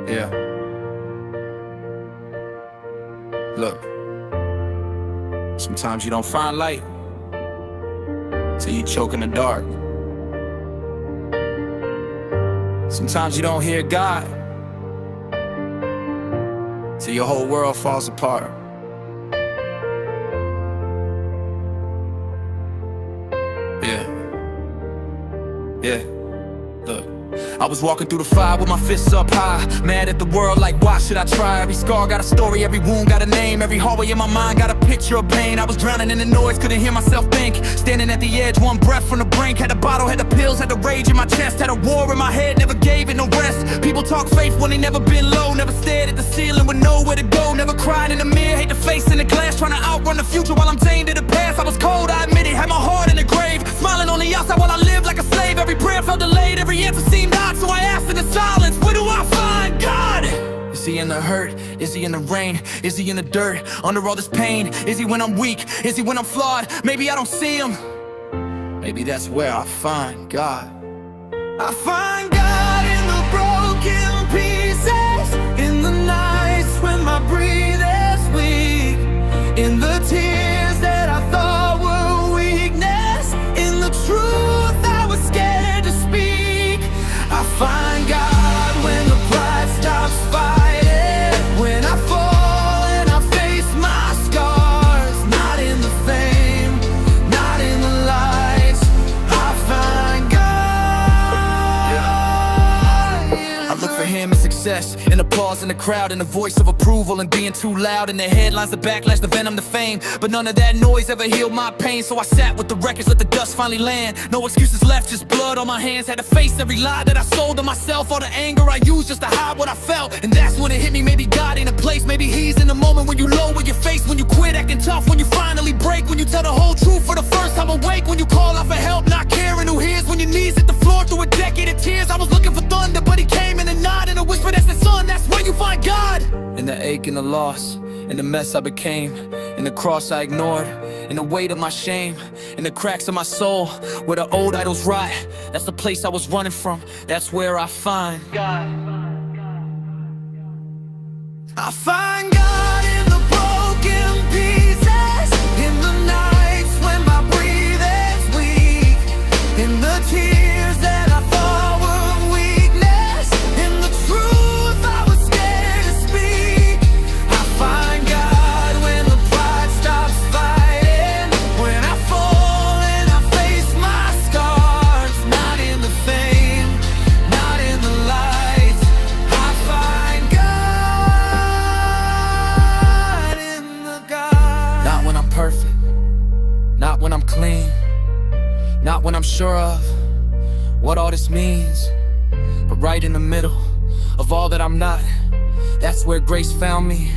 Yeah. Look, sometimes you don't find light till you choke in the dark. Sometimes you don't hear God till your whole world falls apart. Yeah. Yeah. Look, I was walking through the fire with my fists up high, mad at the world like why should I try? Every scar got a story, every wound got a name, every hallway in my mind got a picture of pain. I was drowning in the noise, couldn't hear myself think, standing at the edge, one breath from the brink. Had the bottle, had the pills, had the rage in my chest, had a war in my head, never gave it no rest. People talk faith when they never been low, never stared at the ceiling with nowhere to go, never cried in the mirror, hate the face in the glass, trying to outrun the future while I'm chained to the past. I was cold, I admit it, had my heart in the grave, smiling on the outside while I lived like a slave. Every prayer felt delayed, every answer seemed odd, so I asked in the silence, where do I find God? Is he in the hurt? Is he in the rain? Is he in the dirt? Under all this pain? Is he when I'm weak? Is he when I'm flawed? Maybe I don't see him. Maybe that's where I find God. I find God in the broken pieces, in the nights when my breathing's weak, in the tears that I thought were weakness, in the truth I was scared to speak. I find God when the pride stops fighting, when I fall and I face my scars. Not in the fame, not in the lights, I find God. Yeah. I look for him in success, in applause in the crowd, in the voice of approval, and being too loud, in the headlines, the backlash, the venom, the fame. But none of that noise ever healed my pain, so I sat with the records, let the dust finally land. No excuses left, just blood on my hands. Had to face every lie that I sold to myself, all the anger I used just to hide what I felt. And that's when it hit me, maybe God ain't a place, maybe he's in the moment when you lower your face, when you quit acting tough, when you finally break, when you tell the whole truth for the first time awake, when you call out for help, not caring who hears, when your knees hit the floor through a decade of tears. I was looking for thunder, but he came in a nod and a whisper, that's the sun, that's where you find God. In the ache and the loss, in the mess I became, in the cross I ignored, in the weight of my shame, in the cracks of my soul, where the old idols rot. That's the place I was running from, that's where I find God. I find God in the broken pieces, in the nights when my breathing's weak, in the tears that I thought were weakness, in the truth I was scared to speak. I find God when the pride stops fighting, when I fall and I face my scars. Not in the fame, not in the lights, I find God in the God. Not when I'm perfect, not when I'm clean, not when I'm sure of what all this means, but right in the middle of all that I'm not, that's where grace found me,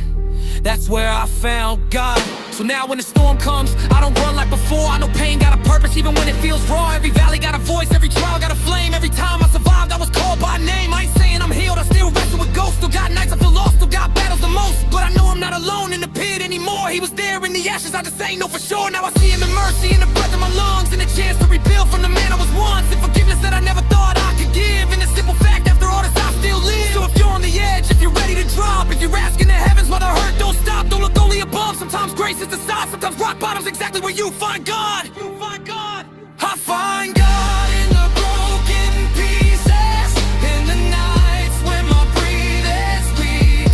that's where I found God. So now when the storm comes, I don't run like before. I know pain got a purpose even when it feels raw. Every valley got a voice, every trial got a flame. Every time I survived, I was called by name. I ain't saying I'm healed, I still wrestle with ghosts. Still got nights I feel lost, still got battles the most, but I know I'm not alone in the pit anymore. He was there in the ashes, I just ain't know for sure. Now I see him in mercy, in the breath of my lungs, and a chance to rebuild from the man I was once, and forgiveness that I never thought I could give. And the simple fact, after all this I still live. So if you're on the edge, if you're ready to drop, if you're asking the heavens why the hurt don't stop, don't look only above. Sometimes grace is the side, sometimes rock bottom's exactly where you find God. You find God. I find God in the broken pieces, in the nights when my breathing's weak,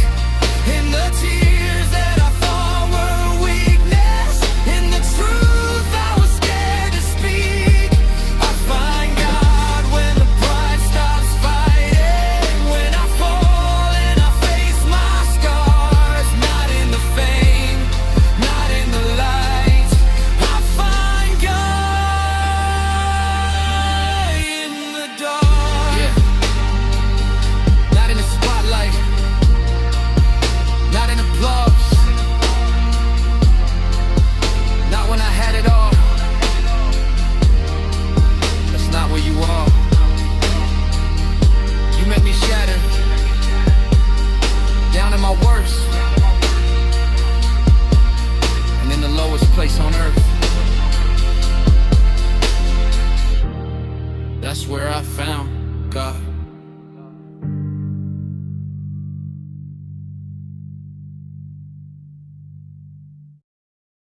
in the tears that I thought were weakness, in the truth I was scared to speak. I find God when the pride stops fighting, when I fall and I face my scars. Not in the fame, not in the lights, I find God in the dark. Yeah. Not in the spotlight, not in applause, not when I had it all. That's not where you are. You make me shatter, down in my worst, and in the lowest place on earth. That's where I found God.